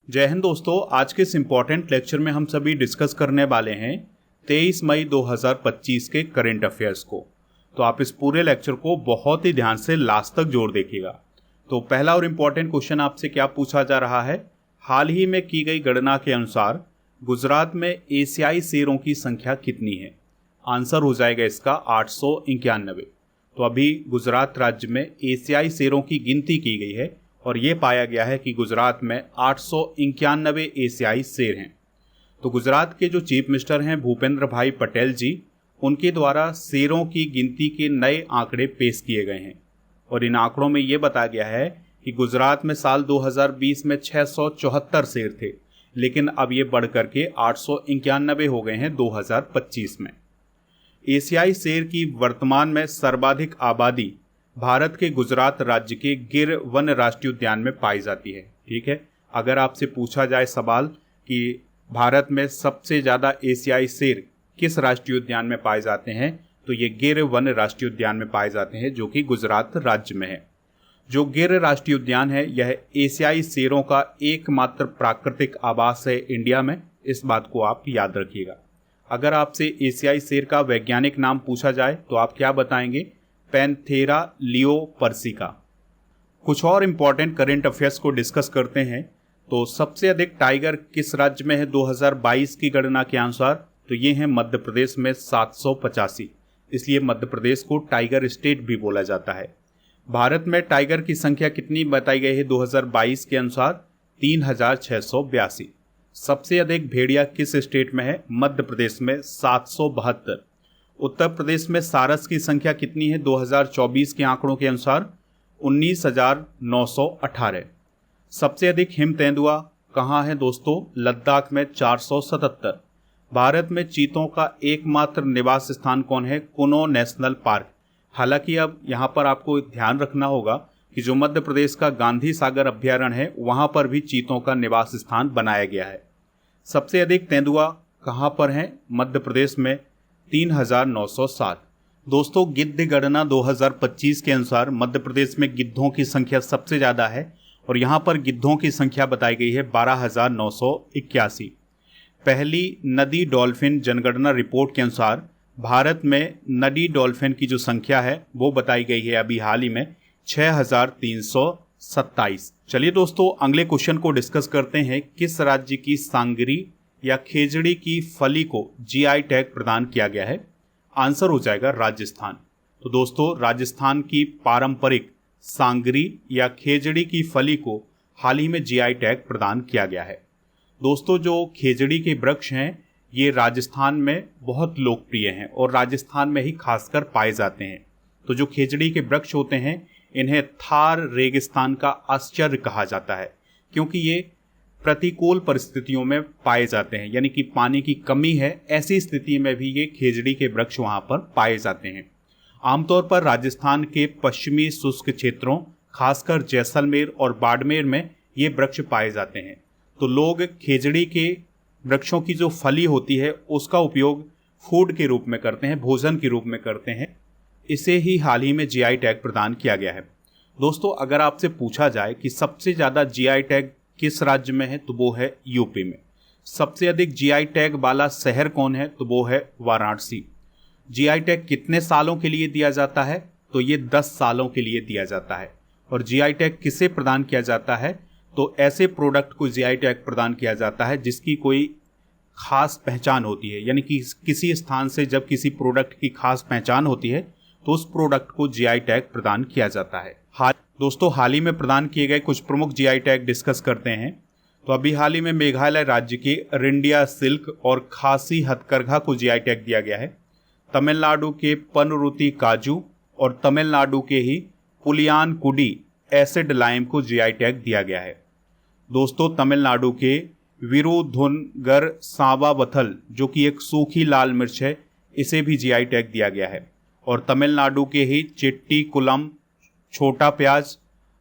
जय हिंद दोस्तों। आज के इस इम्पॉर्टेंट लेक्चर में हम सभी डिस्कस करने वाले हैं 23 मई 2025 के करंट अफेयर्स को। तो आप इस पूरे लेक्चर को बहुत ही ध्यान से लास्ट तक जोड़ देखिएगा। तो पहला और इम्पॉर्टेंट क्वेश्चन आपसे क्या पूछा जा रहा है, हाल ही में की गई गणना के अनुसार गुजरात में एशियाई शेरों की संख्या कितनी है। आंसर हो जाएगा इसका 891। तो अभी गुजरात राज्य में एशियाई शेरों की गिनती की गई है और ये पाया गया है कि गुजरात में 891 एशियाई शेर हैं। तो गुजरात के जो चीफ मिनिस्टर हैं भूपेंद्र भाई पटेल जी, उनके द्वारा शेरों की गिनती के नए आंकड़े पेश किए गए हैं और इन आंकड़ों में ये बताया गया है कि गुजरात में साल 2020 में 674 शेर थे, लेकिन अब ये बढ़ करके 891 हो गए हैं 2025 में। एशियाई शेर की वर्तमान में सर्वाधिक आबादी भारत के गुजरात राज्य के गिर वन राष्ट्रीय उद्यान में पाई जाती है। ठीक है, अगर आपसे पूछा जाए सवाल कि भारत में सबसे ज़्यादा एशियाई शेर किस राष्ट्रीय उद्यान में पाए जाते हैं, तो ये गिर वन राष्ट्रीय उद्यान में पाए जाते हैं जो कि गुजरात राज्य में है। जो गिर राष्ट्रीय उद्यान है यह एशियाई शेरों का एकमात्र प्राकृतिक आवास है इंडिया में। इस बात को आप याद रखिएगा। अगर आपसे एशियाई शेर का वैज्ञानिक नाम पूछा जाए तो आप क्या बताएंगे? पैंथेरा लियोपर्सिका। कुछ और इम्पॉर्टेंट करंट अफेयर्स को डिस्कस करते हैं। तो सबसे अधिक टाइगर किस राज्य में है 2022 की गणना के अनुसार? तो ये है मध्य प्रदेश में 785, इसलिए मध्य प्रदेश को टाइगर स्टेट भी बोला जाता है। भारत में टाइगर की संख्या कितनी बताई गई है 2022 के अनुसार? 3682। सबसे अधिक भेड़िया किस स्टेट में है? मध्य प्रदेश में 772। उत्तर प्रदेश में सारस की संख्या कितनी है 2024 के आंकड़ों के अनुसार? 19,918। सबसे अधिक हिम तेंदुआ कहाँ है दोस्तों? लद्दाख में 477। भारत में चीतों का एकमात्र निवास स्थान कौन है? कुनो नेशनल पार्क। हालांकि अब यहाँ पर आपको ध्यान रखना होगा कि जो मध्य प्रदेश का गांधी सागर अभ्यारण्य है वहाँ पर भी चीतों का निवास स्थान बनाया गया है। सबसे अधिक तेंदुआ कहाँ पर हैं? मध्य प्रदेश में 3,907। दोस्तों, गिद्ध गणना 2025 के अनुसार मध्य प्रदेश में गिद्धों की संख्या सबसे ज़्यादा है और यहाँ पर गिद्धों की संख्या बताई गई है 12,981। पहली नदी डॉल्फिन जनगणना रिपोर्ट के अनुसार भारत में नदी डॉल्फिन की जो संख्या है वो बताई गई है अभी हाल ही में 6,327। चलिए दोस्तों, अगले क्वेश्चन को डिस्कस करते हैं। किस राज्य की सांगरी या खेजड़ी की फली को जीआई टैग प्रदान किया गया है? आंसर हो जाएगा राजस्थान। तो दोस्तों, राजस्थान की पारंपरिक सांगरी या खेजड़ी की फली को हाल ही में जीआई टैग प्रदान किया गया है। दोस्तों, जो खेजड़ी के वृक्ष हैं ये राजस्थान में बहुत लोकप्रिय हैं और राजस्थान में ही खासकर पाए जाते हैं। तो जो खेजड़ी के वृक्ष होते हैं इन्हें थार रेगिस्तान का आश्चर्य कहा जाता है, क्योंकि ये प्रतिकूल परिस्थितियों में पाए जाते हैं, यानी कि पानी की कमी है, ऐसी स्थिति में भी ये खेजड़ी के वृक्ष वहाँ पर पाए जाते हैं। आमतौर पर राजस्थान के पश्चिमी शुष्क क्षेत्रों, खासकर जैसलमेर और बाड़मेर में ये वृक्ष पाए जाते हैं। तो लोग खेजड़ी के वृक्षों की जो फली होती है उसका उपयोग फूड के रूप में करते हैं, भोजन के रूप में करते हैं। इसे ही हाल ही में जीआई टैग प्रदान किया गया है। दोस्तों, अगर आपसे पूछा जाए कि सबसे ज़्यादा जीआई टैग किस राज्य में है, तो वो है यूपी में। सबसे अधिक जीआई टैग वाला शहर कौन है? तो वो है वाराणसी। जीआई टैग कितने सालों के लिए दिया जाता है? तो ये 10 सालों के लिए दिया जाता है। और जीआई टैग किसे प्रदान किया जाता है? तो ऐसे प्रोडक्ट को जीआई टैग प्रदान किया जाता है जिसकी कोई खास पहचान होती है, यानी कि किसी स्थान से जब किसी प्रोडक्ट की खास पहचान होती है तो उस प्रोडक्ट को जीआई टैग प्रदान किया जाता है। दोस्तों, हाल ही में प्रदान किए गए कुछ प्रमुख जीआई टैग डिस्कस करते हैं। तो अभी हाल ही में मेघालय राज्य के रिंडिया सिल्क और खासी हथकरघा को जीआई टैग दिया गया है। तमिलनाडु के पनरुति काजू और तमिलनाडु के ही पुलियान कुडी एसिड लाइम को जीआई टैग दिया गया है। दोस्तों, तमिलनाडु के विरुधुनगर सांबावथल जो कि एक सूखी लाल मिर्च है, इसे भी जीआई टैग दिया गया है। और तमिलनाडु के ही चिट्टीकुलम छोटा प्याज,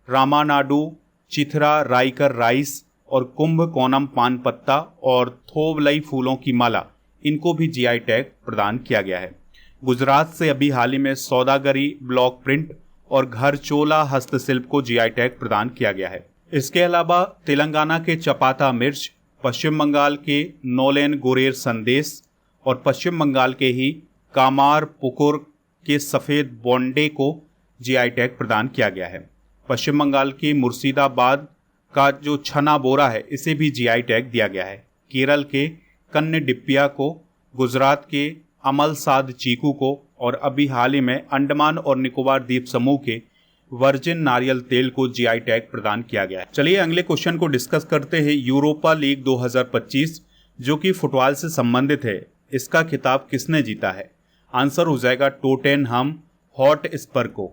रामानाडु चिथरा राइकर राइस और कुंभकोणम पान पत्ता और थोवलई फूलों की माला, इनको भी जीआई टैग प्रदान किया गया है। गुजरात से अभी हाल ही में सौदागरी ब्लॉक प्रिंट और घर चोला हस्तशिल्प को जीआई टैग प्रदान किया गया है। इसके अलावा तेलंगाना के चपाता मिर्च, पश्चिम बंगाल के नोलेन गुरेर संदेश और पश्चिम बंगाल के ही कामार पुकुर के सफ़ेद बोंडे को जीआई टैग प्रदान किया गया है। पश्चिम बंगाल के मुर्शिदाबाद का जो छना बोरा है इसे भी जीआई टैग दिया गया है। केरल के कन्न डिप्पिया को, गुजरात के अमलसाद चीकू को और अभी हाल ही में अंडमान और निकोबार द्वीप समूह के वर्जिन नारियल तेल को जीआई टैग प्रदान किया गया है। चलिए अगले क्वेश्चन को डिस्कस करते हैं। यूरोपा लीग 2025 जो कि फुटबॉल से संबंधित है, इसका खिताब किसने जीता है? आंसर हो जाएगा टॉटेनहम हॉटस्पर को।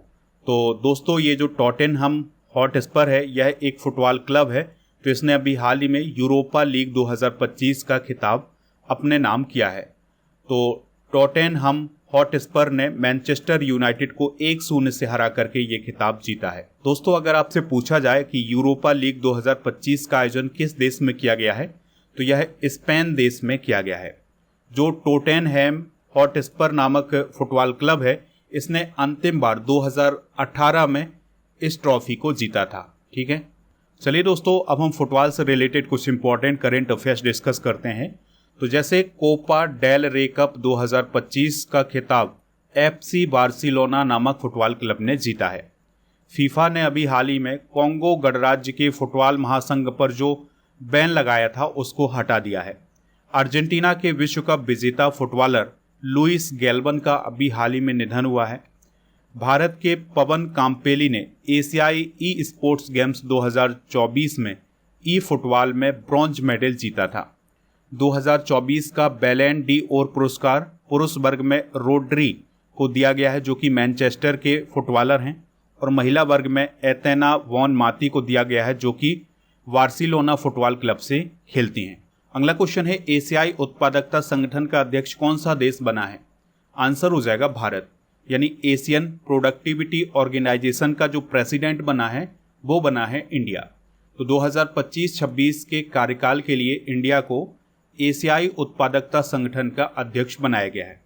तो दोस्तों ये जो टॉटेनहम हॉटस्पर है यह एक फुटबॉल क्लब है, तो इसने अभी हाल ही में यूरोपा लीग 2025 का खिताब अपने नाम किया है। तो टॉटेनहम हॉटस्पर ने मैनचेस्टर यूनाइटेड को 1-0 से हरा करके ये खिताब जीता है। दोस्तों अगर आपसे पूछा जाए कि यूरोपा लीग 2025 का आयोजन किस देश में किया गया है, तो यह स्पेन देश में किया गया है। जो टॉटेनहम हॉटस्पर नामक फुटबॉल क्लब है, इसने अंतिम बार 2018 में इस ट्रॉफी को जीता था। ठीक है, चलिए दोस्तों अब हम फुटबॉल से रिलेटेड कुछ इंपॉर्टेंट करंट अफेयर्स डिस्कस करते हैं। तो जैसे कोपा डेल रे कप 2025 का खिताब एफसी बार्सिलोना नामक फुटबॉल क्लब ने जीता है। फीफा ने अभी हाल ही में कॉन्गो गणराज्य के फुटबॉल महासंघ पर जो बैन लगाया था उसको हटा दिया है। अर्जेंटीना के विश्व कप विजेता फुटबॉलर लुइस गैल्वन का अभी हाल ही में निधन हुआ है। भारत के पवन काम्पेली ने एशियाई ई स्पोर्ट्स गेम्स 2024 में ई फुटबॉल में ब्रॉन्ज मेडल जीता था। 2024 का बैलेन डी ओर पुरस्कार पुरुष वर्ग में रोड्री को दिया गया है जो कि मैनचेस्टर के फुटबॉलर हैं, और महिला वर्ग में एतेना वॉन माती को दिया गया है जो कि बार्सिलोना फुटबॉल क्लब से खेलती हैं। अगला क्वेश्चन है एशियाई उत्पादकता संगठन का अध्यक्ष कौन सा देश बना है? आंसर हो जाएगा भारत, यानी एशियन प्रोडक्टिविटी ऑर्गेनाइजेशन का जो प्रेसिडेंट बना है वो बना है इंडिया। तो 2025-26 के कार्यकाल के लिए इंडिया को एशियाई उत्पादकता संगठन का अध्यक्ष बनाया गया है।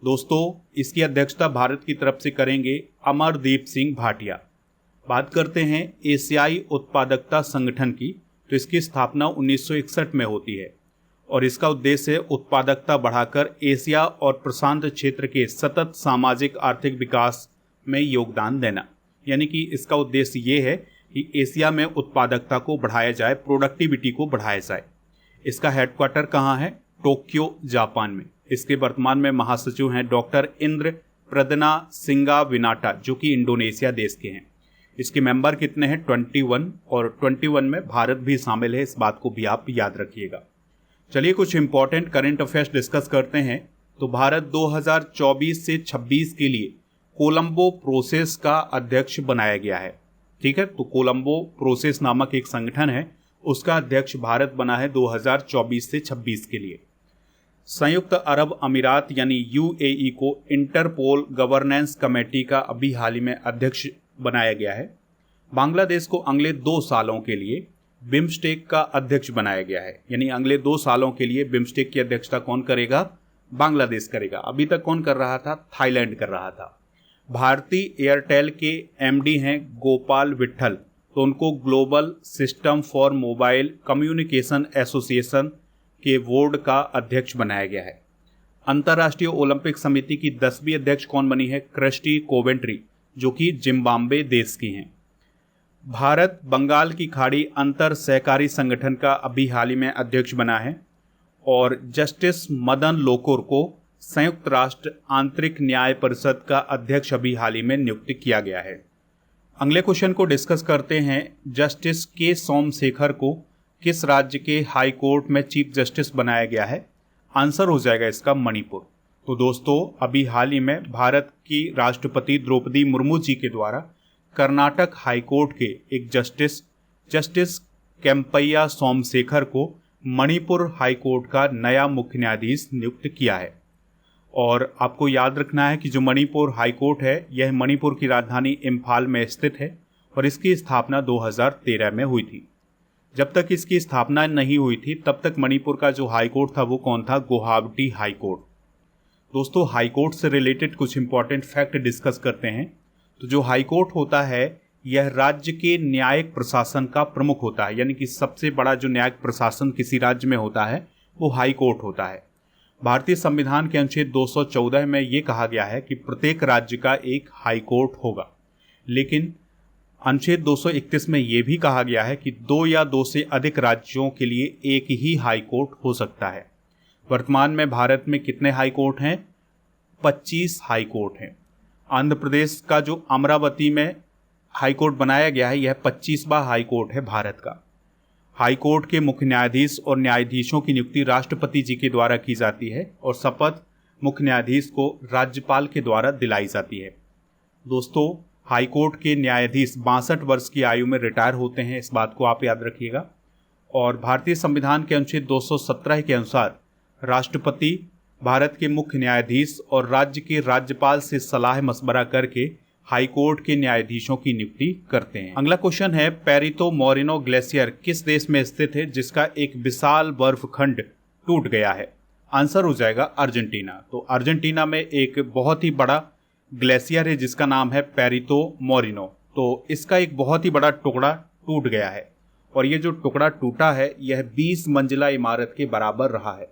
दोस्तों इसकी अध्यक्षता भारत की तरफ से करेंगे अमरदीप सिंह भाटिया। बात करते हैं एशियाई उत्पादकता संगठन की, तो इसकी स्थापना 1961 में होती है और इसका उद्देश्य है उत्पादकता बढ़ाकर एशिया और प्रशांत क्षेत्र के सतत सामाजिक आर्थिक विकास में योगदान देना। यानी कि इसका उद्देश्य ये है कि एशिया में उत्पादकता को बढ़ाया जाए, प्रोडक्टिविटी को बढ़ाया जाए। इसका हेडक्वार्टर कहाँ है? टोक्यो जापान में। इसके वर्तमान में महासचिव हैं डॉक्टर इंद्र प्रदना सिंगा विनाटा जो कि इंडोनेशिया देश के हैं। इसके मेंबर कितने हैं? 21, और 21 में भारत भी शामिल है, इस बात को भी आप याद रखिएगा। चलिए कुछ इंपॉर्टेंट करंट अफेयर्स डिस्कस करते हैं। तो भारत 2024 से 26 के लिए कोलंबो प्रोसेस का अध्यक्ष बनाया गया है। ठीक है, तो कोलंबो प्रोसेस नामक एक संगठन है, उसका अध्यक्ष भारत बना है 2024 से 26 के लिए। संयुक्त अरब अमीरात यानी यूएई को इंटरपोल गवर्नेंस कमेटी का अभी हाल ही में अध्यक्ष बनाया गया है। बांग्लादेश को अगले 2 सालों के लिए बिम्स्टेक का अध्यक्ष बनाया गया है, यानी अगले 2 सालों के लिए बिम्स्टेक की अध्यक्षता कौन करेगा? बांग्लादेश करेगा। अभी तक कौन कर रहा था? थाईलैंड कर रहा था। भारतीय एयरटेल के एमडी हैं गोपाल विट्ठल, तो उनको global system for mobile communication association के बोर्ड का अध्यक्ष बनाया गया है। अंतर्राष्ट्रीय ओलंपिक समिति की 10वीं अध्यक्ष कौन बनी है? क्रिस्टी कोवेंट्री जो कि जिम्बाब्वे देश की हैं। भारत बंगाल की खाड़ी अंतर सहकारी संगठन का अभी हाल ही में अध्यक्ष बना है, और जस्टिस मदन लोकुर को संयुक्त राष्ट्र आंतरिक न्याय परिषद का अध्यक्ष अभी हाल ही में नियुक्त किया गया है। अगले क्वेश्चन को डिस्कस करते हैं। जस्टिस के सोमशेखर को किस राज्य के हाई कोर्ट में चीफ जस्टिस बनाया गया है? आंसर हो जाएगा इसका मणिपुर। तो दोस्तों अभी हाल ही में भारत की राष्ट्रपति द्रौपदी मुर्मू जी के द्वारा कर्नाटक हाई कोर्ट के एक जस्टिस केम्पैया सोमशेखर को मणिपुर हाई कोर्ट का नया मुख्य न्यायाधीश नियुक्त किया है। और आपको याद रखना है कि जो मणिपुर हाई कोर्ट है यह मणिपुर की राजधानी इम्फाल में स्थित है और इसकी स्थापना 2013 में हुई थी। जब तक इसकी स्थापना नहीं हुई थी तब तक मणिपुर का जो हाई कोर्ट था वो कौन था? Guwahati high court. दोस्तों हाई कोर्ट से रिलेटेड कुछ इंपॉर्टेंट फैक्ट डिस्कस करते हैं। तो जो हाई कोर्ट होता है यह राज्य के न्यायिक प्रशासन का प्रमुख होता है, यानी कि सबसे बड़ा जो न्यायिक प्रशासन किसी राज्य में होता है वो हाई कोर्ट होता है। भारतीय संविधान के अनुच्छेद 214 में ये कहा गया है कि प्रत्येक राज्य का एक हाई कोर्ट होगा, लेकिन अनुच्छेद 231 में ये भी कहा गया है कि 2 या 2 से अधिक राज्यों के लिए एक ही हाई कोर्ट हो सकता है। वर्तमान में भारत में कितने हाई कोर्ट हैं? 25 हाई कोर्ट हैं। आंध्र प्रदेश का जो अमरावती में हाई कोर्ट बनाया गया है, यह 25वां हाई कोर्ट है भारत का। हाई कोर्ट के मुख्य न्यायाधीश और न्यायाधीशों की नियुक्ति राष्ट्रपति जी के द्वारा की जाती है और शपथ मुख्य न्यायाधीश को राज्यपाल के द्वारा दिलाई जाती है। दोस्तों, हाई कोर्ट के न्यायाधीश 62 वर्ष की आयु में रिटायर होते हैं, इस बात को आप याद रखिएगा। और भारतीय संविधान के अनुच्छेद 217 के अनुसार राष्ट्रपति भारत के मुख्य न्यायाधीश और राज्य के राज्यपाल से सलाह मशवरा करके हाई कोर्ट के न्यायाधीशों की नियुक्ति करते हैं। अगला क्वेश्चन है, पेरितो मोरेनो ग्लेशियर किस देश में स्थित है जिसका एक विशाल बर्फ खंड टूट गया है? आंसर हो जाएगा अर्जेंटीना। तो अर्जेंटीना में एक बहुत ही बड़ा ग्लेशियर है जिसका नाम है पेरितो मोरेनो। तो इसका एक बहुत ही बड़ा टुकड़ा टूट गया है और ये जो टुकड़ा टूटा है यह 20 मंजिला इमारत के बराबर रहा है।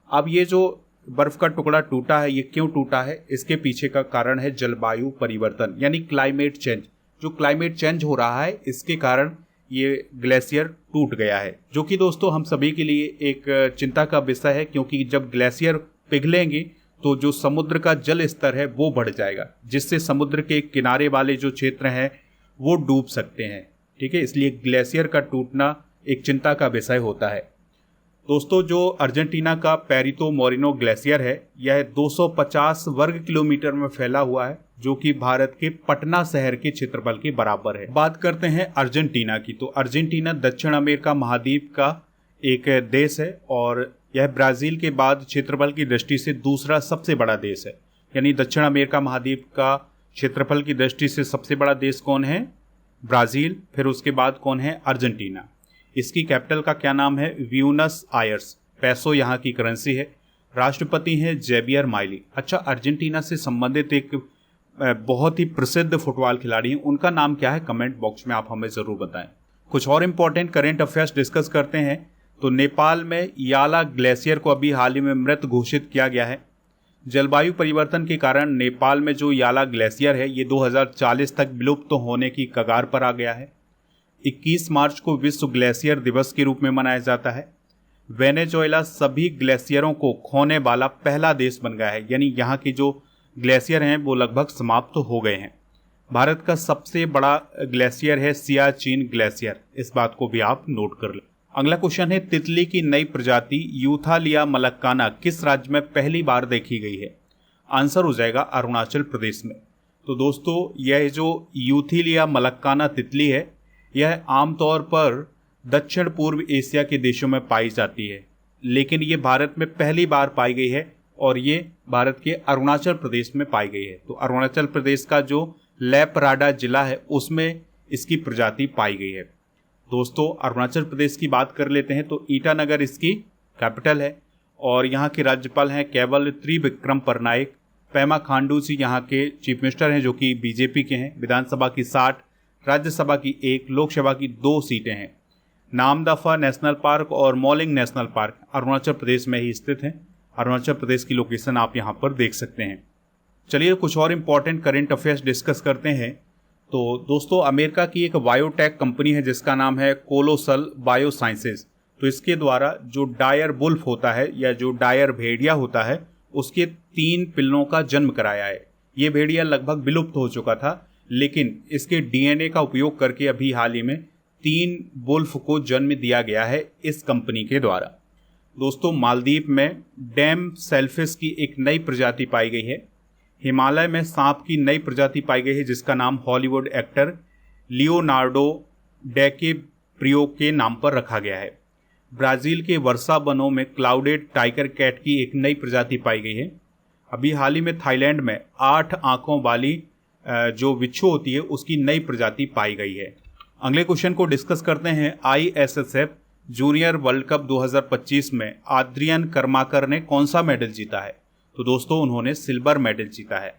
अब ये जो बर्फ का टुकड़ा टूटा है, ये क्यों टूटा है? इसके पीछे का कारण है जलवायु परिवर्तन, यानी क्लाइमेट चेंज। जो क्लाइमेट चेंज हो रहा है इसके कारण ये ग्लेशियर टूट गया है, जो कि दोस्तों हम सभी के लिए एक चिंता का विषय है, क्योंकि जब ग्लेशियर पिघलेंगे तो जो समुद्र का जल स्तर है वो बढ़ जाएगा, जिससे समुद्र के किनारे वाले जो क्षेत्र हैं वो डूब सकते हैं। ठीक है, इसलिए ग्लेशियर का टूटना एक चिंता का विषय होता है। दोस्तों, जो अर्जेंटीना का पेरितो मोरेनो ग्लेशियर है यह 250 वर्ग किलोमीटर में फैला हुआ है, जो कि भारत के पटना शहर के क्षेत्रफल के बराबर है। बात करते हैं अर्जेंटीना की। तो अर्जेंटीना दक्षिण अमेरिका महाद्वीप का एक देश है और यह ब्राज़ील के बाद क्षेत्रफल की दृष्टि से दूसरा सबसे बड़ा देश है। यानी दक्षिण अमेरिका महाद्वीप का क्षेत्रफल की दृष्टि से सबसे बड़ा देश कौन है? ब्राज़ील। फिर उसके बाद कौन है? अर्जेंटीना। इसकी कैपिटल का क्या नाम है? Buenos Aires. पैसो यहाँ की करेंसी है। राष्ट्रपति हैं जेवियर माइली। अच्छा, अर्जेंटीना से संबंधित एक बहुत ही प्रसिद्ध फुटबॉल खिलाड़ी हैं, उनका नाम क्या है? कमेंट बॉक्स में आप हमें ज़रूर बताएं। कुछ और इम्पोर्टेंट करेंट अफेयर्स डिस्कस करते हैं। तो नेपाल में याला ग्लेशियर को अभी हाल ही में मृत घोषित किया गया है। जलवायु परिवर्तन के कारण नेपाल में जो याला ग्लेशियर है ये 2040 तक विलुप्त होने की कगार पर आ गया है। 21 मार्च को विश्व ग्लेशियर दिवस के रूप में मनाया जाता है। वेनेजुएला सभी ग्लेशियरों को खोने वाला पहला देश बन गया है, यानी यहाँ के जो ग्लेशियर हैं वो लगभग समाप्त हो गए हैं। भारत का सबसे बड़ा ग्लेशियर है सियाचिन ग्लेशियर, इस बात को भी आप नोट कर लें। अगला क्वेश्चन है, तितली की नई प्रजाति यूथालिया मलक्काना किस राज्य में पहली बार देखी गई है? आंसर हो जाएगा अरुणाचल प्रदेश में। तो दोस्तों, यह जो यूथालिया मलक्काना तितली है यह आमतौर पर दक्षिण पूर्व एशिया के देशों में पाई जाती है, लेकिन ये भारत में पहली बार पाई गई है और ये भारत के अरुणाचल प्रदेश में पाई गई है। तो अरुणाचल प्रदेश का जो लेपराडा जिला है उसमें इसकी प्रजाति पाई गई है। दोस्तों, अरुणाचल प्रदेश की बात कर लेते हैं तो ईटानगर इसकी कैपिटल है और यहाँ के राज्यपाल हैं केवल त्रिविक्रम परनायक। पेमा खांडू जी यहाँ के चीफ मिनिस्टर हैं, जो कि बीजेपी के हैं। विधानसभा की 60, राज्यसभा की 1, लोकसभा की 2 सीटें हैं। नामदफा नेशनल पार्क और मॉलिंग नेशनल पार्क अरुणाचल प्रदेश में ही स्थित हैं। अरुणाचल प्रदेश की लोकेशन आप यहाँ पर देख सकते हैं। चलिए कुछ और इम्पोर्टेंट करेंट अफेयर्स डिस्कस करते हैं। तो दोस्तों, अमेरिका की एक बायोटेक कंपनी है जिसका नाम है कोलोसल बायोसाइंसेज। तो इसके द्वारा जो डायर बुल्फ होता है या जो डायर भेड़िया होता है उसके 3 पिल्लों का जन्म कराया है। ये भेड़िया लगभग विलुप्त हो चुका था, लेकिन इसके डीएनए का उपयोग करके अभी हाल ही में 3 बुल्फ को जन्म दिया गया है इस कंपनी के द्वारा। दोस्तों, मालदीव में डैम सेलफिश की एक नई प्रजाति पाई गई है। हिमालय में सांप की नई प्रजाति पाई गई है जिसका नाम हॉलीवुड एक्टर लियोनार्डो डैकेप्रियो के नाम पर रखा गया है। ब्राज़ील के वर्षा वनों में क्लाउडेड टाइगर कैट की एक नई प्रजाति पाई गई है। अभी हाल ही में थाईलैंड में 8 आंखों वाली जो बिच्छू होती है उसकी नई प्रजाति पाई गई है। अगले क्वेश्चन को डिस्कस करते हैं। ISSF जूनियर वर्ल्ड कप 2025 में आद्रियन कर्माकर ने कौन सा मेडल जीता है? तो दोस्तों, उन्होंने सिल्वर मेडल जीता है।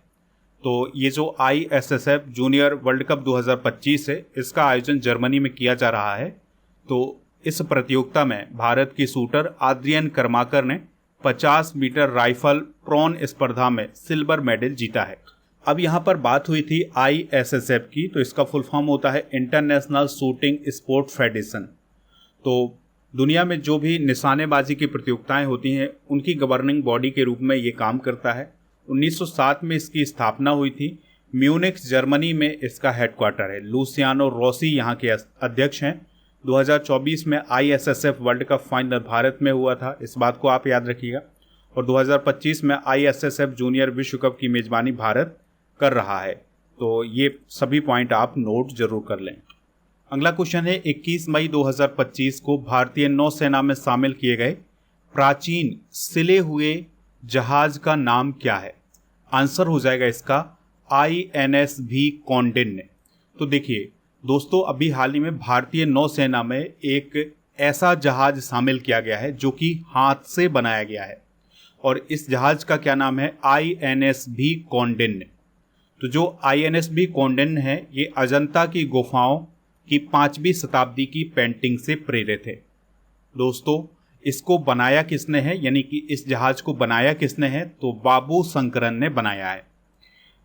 तो ये जो ISSF जूनियर वर्ल्ड कप 2025 है, इसका आयोजन जर्मनी में किया जा रहा है। तो इस प्रतियोगिता में भारत की शूटर आद्रियन कर्माकर ने 50 मीटर राइफल प्रोन स्पर्धा में सिल्वर मेडल जीता है। अब यहाँ पर बात हुई थी ISSF की, तो इसका फुल फॉर्म होता है इंटरनेशनल शूटिंग स्पोर्ट फेडरेशन। तो दुनिया में जो भी निशानेबाजी की प्रतियोगिताएं होती हैं उनकी गवर्निंग बॉडी के रूप में ये काम करता है। 1907 में इसकी स्थापना हुई थी। म्यूनिख जर्मनी में इसका हेडक्वार्टर है। लुसियानो रोसी यहाँ के अध्यक्ष हैं। 2024 में ISSF world cup final Bharat में हुआ था, इस बात को आप याद रखिएगा। और 2025 में ISSF जूनियर विश्व कप की मेजबानी भारत कर रहा है। तो ये सभी पॉइंट आप नोट जरूर कर लें। अगला क्वेश्चन है 21 मई 2025 को भारतीय नौसेना में शामिल किए गए प्राचीन सिले हुए जहाज का नाम क्या है? आंसर हो जाएगा इसका INSV कौंडिन्य। तो देखिए दोस्तों, अभी हाल ही में भारतीय नौसेना में एक ऐसा जहाज शामिल किया गया है जो कि हाथ से बनाया गया है, और इस जहाज का क्या नाम है? INSV कौंडिन्य। तो जो INSV कौंडिन्य है ये अजंता की गुफाओं की 5वीं शताब्दी की पेंटिंग से प्रेरित है। दोस्तों, इसको बनाया किसने है, यानी कि इस जहाज को बनाया किसने है? तो बाबू शंकरन ने बनाया है।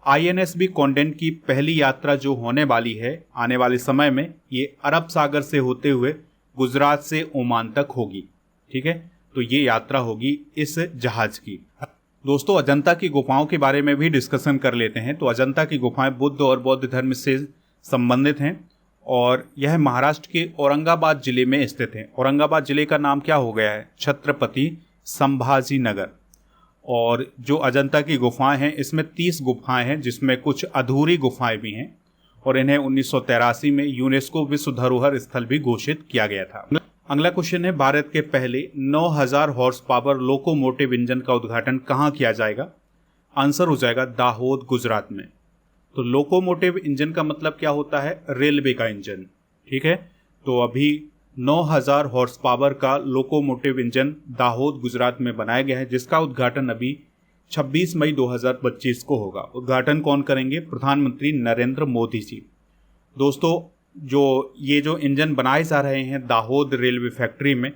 INSV कौंडिन्य की पहली यात्रा जो होने वाली है आने वाले समय में, ये अरब सागर से होते हुए गुजरात से ओमान तक होगी। ठीक है, तो ये यात्रा होगी इस जहाज की। दोस्तों, अजंता की गुफाओं के बारे में भी डिस्कशन कर लेते हैं। तो अजंता की गुफाएं बुद्ध और बौद्ध धर्म से संबंधित हैं और यह महाराष्ट्र के औरंगाबाद जिले में स्थित है। औरंगाबाद जिले का नाम क्या हो गया है? छत्रपति संभाजी नगर। और जो अजंता की गुफाएं हैं इसमें 30 गुफाएं हैं, जिसमें कुछ अधूरी गुफाएं भी हैं, और इन्हें 1983 में यूनेस्को विश्व धरोहर स्थल भी घोषित किया गया था। अगला क्वेश्चन है, भारत के पहले 9000 हॉर्स पावर लोकोमोटिव इंजन का उद्घाटन कहाँ किया जाएगा? आंसर हो जाएगा दाहोद, गुजरात में। तो लोकोमोटिव इंजन का मतलब क्या होता है? रेलवे का इंजन। ठीक है, तो अभी 9000 हॉर्स पावर का लोकोमोटिव इंजन दाहोद, गुजरात में बनाया गया है, जिसका उद्घाटन अभी 26 मई 2025 को होगा। उद्घाटन कौन करेंगे? प्रधानमंत्री नरेंद्र मोदी जी। दोस्तों, ये जो इंजन बनाए जा रहे हैं दाहोद रेलवे फैक्ट्री में,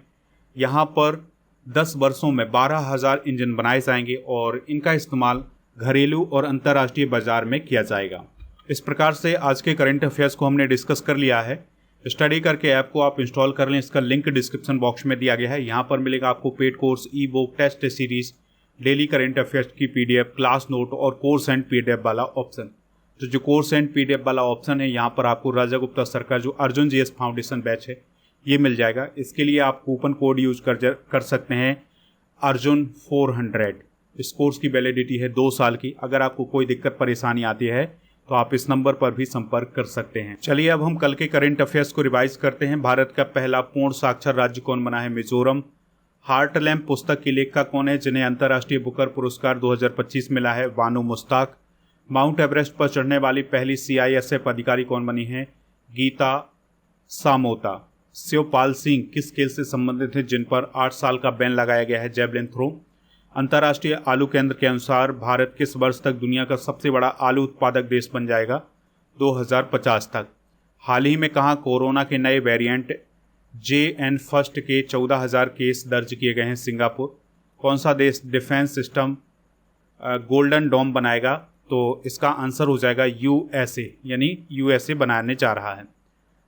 यहाँ पर 10 वर्षों में 12000 इंजन बनाए जाएंगे और इनका इस्तेमाल घरेलू और अंतर्राष्ट्रीय बाजार में किया जाएगा। इस प्रकार से आज के करंट अफेयर्स को हमने डिस्कस कर लिया है। स्टडी करके ऐप को आप इंस्टॉल कर लें, इसका लिंक डिस्क्रिप्शन बॉक्स में दिया गया है। यहाँ पर मिलेगा आपको paid course, e book, test series, daily current affairs की PDF, क्लास नोट और कोर्स एंड PDF वाला ऑप्शन। तो जो कोर्स एंड PDF वाला ऑप्शन है, यहाँ पर आपको राजा गुप्ता सर का जो अर्जुन GS फाउंडेशन बैच है ये मिल जाएगा। इसके लिए आप कूपन कोड यूज कर सकते हैं अर्जुन 400। इस कोर्स की वैलिडिटी है 2 साल की। अगर आपको कोई दिक्कत परेशानी आती है तो आप इस नंबर पर भी संपर्क कर सकते हैं। चलिए अब हम कल के करंट अफेयर्स को रिवाइज करते हैं। भारत का पहला पूर्ण साक्षर राज्य कौन बना है? मिजोरम। हार्टलैम्प पुस्तक की लेखिका कौन है जिन्हें अंतर्राष्ट्रीय बुकर पुरस्कार 2025 मिला है? बानो मुश्ताक। माउंट एवरेस्ट पर चढ़ने वाली पहली CISF अधिकारी कौन बनी है? गीता सामोता। शिवपाल सिंह किस खेल से संबंधित हैं जिन पर 8 साल का बैन लगाया गया है? Javelin throw. अंतर्राष्ट्रीय आलू केंद्र के अनुसार भारत किस वर्ष तक दुनिया का सबसे बड़ा आलू उत्पादक देश बन जाएगा? 2050 तक। हाल ही में कहाँ कोरोना के नए वेरिएंट JN फर्स्ट के 14,000 केस दर्ज किए गए हैं? सिंगापुर। कौन सा देश डिफेंस सिस्टम गोल्डन डोम बनाएगा? तो इसका आंसर हो जाएगा USA, यानी USA बनाने जा रहा है।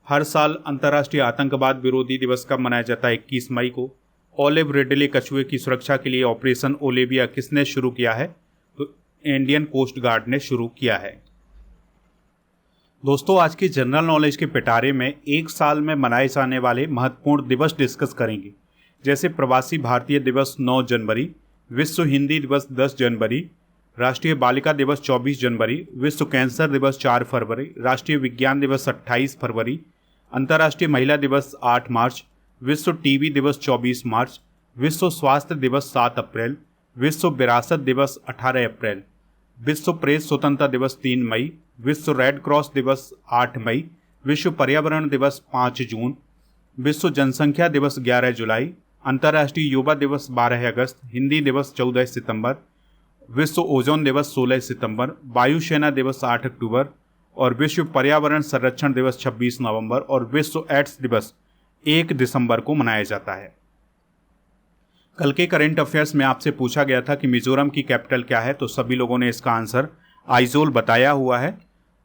हर साल अंतर्राष्ट्रीय आतंकवाद विरोधी दिवस कब मनाया जाता है? 21 मई को। ओलिव रिडले कछुए की सुरक्षा के लिए ऑपरेशन ओलिविया किसने शुरू किया है? तो इंडियन कोस्ट गार्ड ने शुरू किया है। दोस्तों, आज की जनरल नॉलेज के पिटारे में एक साल में मनाए जाने वाले महत्वपूर्ण दिवस डिस्कस करेंगे, जैसे प्रवासी भारतीय दिवस 9 जनवरी, विश्व हिंदी दिवस 10 जनवरी, राष्ट्रीय बालिका दिवस 24 जनवरी, विश्व कैंसर दिवस 4 फरवरी, राष्ट्रीय विज्ञान दिवस 28 फरवरी, अंतर्राष्ट्रीय महिला दिवस 8 मार्च, विश्व टीबी दिवस 24 मार्च, विश्व स्वास्थ्य दिवस 7 अप्रैल, विश्व विरासत दिवस 18 अप्रैल, विश्व प्रेस स्वतंत्रता दिवस 3 मई, विश्व रेड क्रॉस दिवस 8 मई, विश्व पर्यावरण दिवस 5 जून, विश्व जनसंख्या दिवस 11 जुलाई, अंतर्राष्ट्रीय युवा दिवस 12 अगस्त, हिंदी दिवस 14 सितंबर विश्व ओजोन दिवस 16 सितंबर, वायुसेना दिवस 8 अक्टूबर और विश्व पर्यावरण संरक्षण दिवस 26 नवंबर और विश्व एड्स दिवस 1 दिसंबर को मनाया जाता है। कल के करंट अफेयर्स में आपसे पूछा गया था कि मिजोरम की कैपिटल क्या है, तो सभी लोगों ने इसका आंसर आइजोल बताया हुआ है।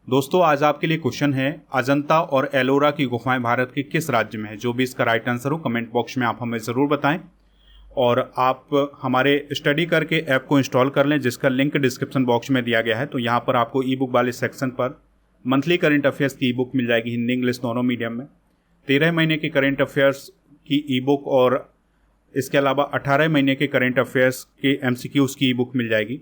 दोस्तों आज आपके लिए क्वेश्चन है, अजंता और एलोरा की गुफाएं भारत के किस राज्य में है? जो भी इसका राइट आंसर हो कमेंट बॉक्स में आप हमें ज़रूर बताएं और आप हमारे स्टडी करके ऐप को इंस्टॉल कर लें, जिसका लिंक डिस्क्रिप्शन बॉक्स में दिया गया है। तो यहाँ पर आपको ई बुक वाले सेक्शन पर मंथली करंट अफेयर्स की ई बुक मिल जाएगी, हिंदी इंग्लिश दोनों मीडियम में। 13 महीने के करंट अफेयर्स की ई बुक और इसके अलावा 18 महीने के करंट अफेयर्स के MCQs की ई बुक मिल जाएगी।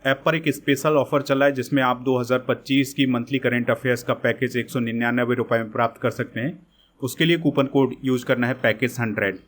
ऐप पर एक स्पेशल ऑफर चला है जिसमें आप 2025 की मंथली करंट अफेयर्स का पैकेज 199 रुपये में प्राप्त कर सकते हैं। उसके लिए कूपन कोड यूज़ करना है पैकेज 100।